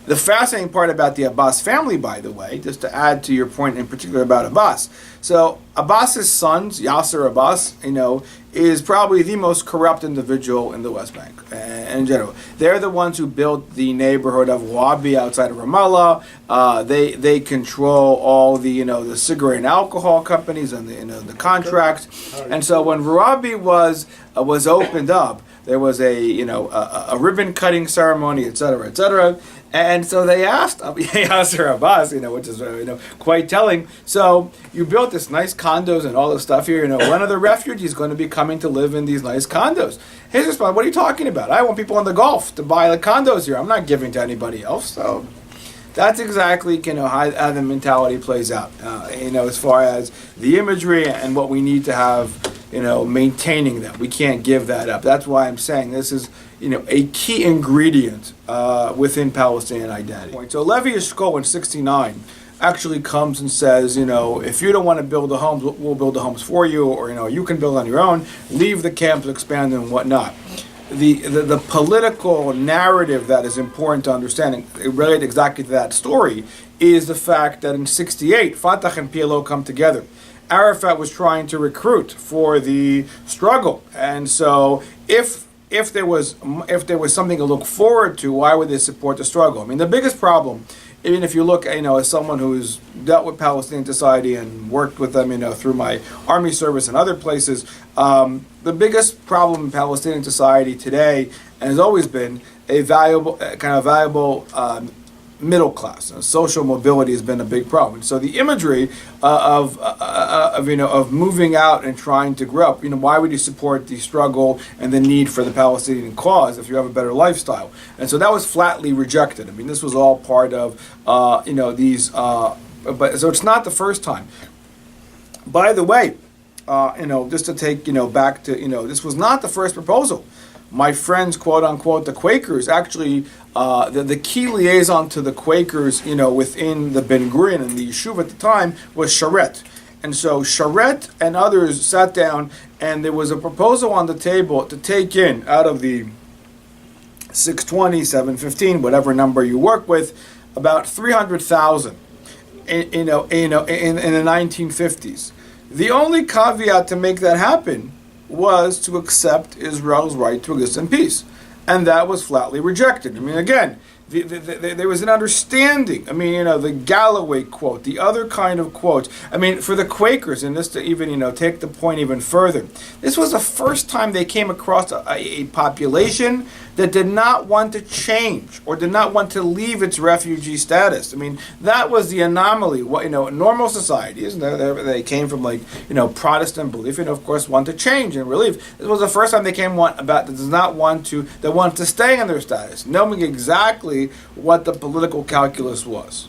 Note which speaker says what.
Speaker 1: The fascinating part about the Abbas family, by the way, just to add to your point in particular about Abbas. So Abbas's sons, Yasser Abbas, is probably the most corrupt individual in the West Bank in general. They're the ones who built the neighborhood of Rawabi outside of Ramallah. They control all the cigarette and alcohol companies and the contracts. And so when Rawabi was opened up, there was a ribbon cutting ceremony, etc., etc. And so they asked Yasser Abbas, which is quite telling. So you built this nice condos and all this stuff here. When are the refugees going to be coming to live in these nice condos? His response: "What are you talking about? I want people in the Gulf to buy the condos here. I'm not giving to anybody else." So that's exactly how the mentality plays out. As far as the imagery and what we need to have. Maintaining that. We can't give that up. That's why I'm saying this is, a key ingredient within Palestinian identity. So Levi Eshkol in '69 actually comes and says, if you don't want to build the homes, we'll build the homes for you, or, you can build on your own, leave the camps, expand and whatnot. The political narrative that is important to understand, related exactly to that story, is the fact that in '68, Fatah and PLO come together. Arafat was trying to recruit for the struggle, and so if there was something to look forward to, why would they support the struggle? I mean, the biggest problem, even if you look, as someone who's dealt with Palestinian society and worked with them, through my army service and other places, the biggest problem in Palestinian society today, and has always been, a valuable middle class. Social mobility has been a big problem. So the imagery of moving out and trying to grow up, why would you support the struggle and the need for the Palestinian cause if you have a better lifestyle? And so that was flatly rejected. I mean, this was all part of these. But so it's not the first time. By the way, just to take back to this was not the first proposal. My friends, quote unquote, the Quakers, actually, the key liaison to the Quakers, within the Ben Gurion and the Yishuv at the time was Sharet. And so Sharet and others sat down, and there was a proposal on the table to take in, out of the 620, 715, whatever number you work with, about 300,000, in the 1950s. The only caveat to make that happen was to accept Israel's right to exist in peace. And that was flatly rejected. I mean, again, there was an understanding. I mean, the Galloway quote, the other kind of quotes. I mean, for the Quakers, and this to even, take the point even further, this was the first time they came across a population that did not want to change or did not want to leave its refugee status. I mean, that was the anomaly. Normal societies, they came from Protestant belief, and of course want to change and relieve. This was the first time they came that want to stay in their status, knowing exactly what the political calculus was.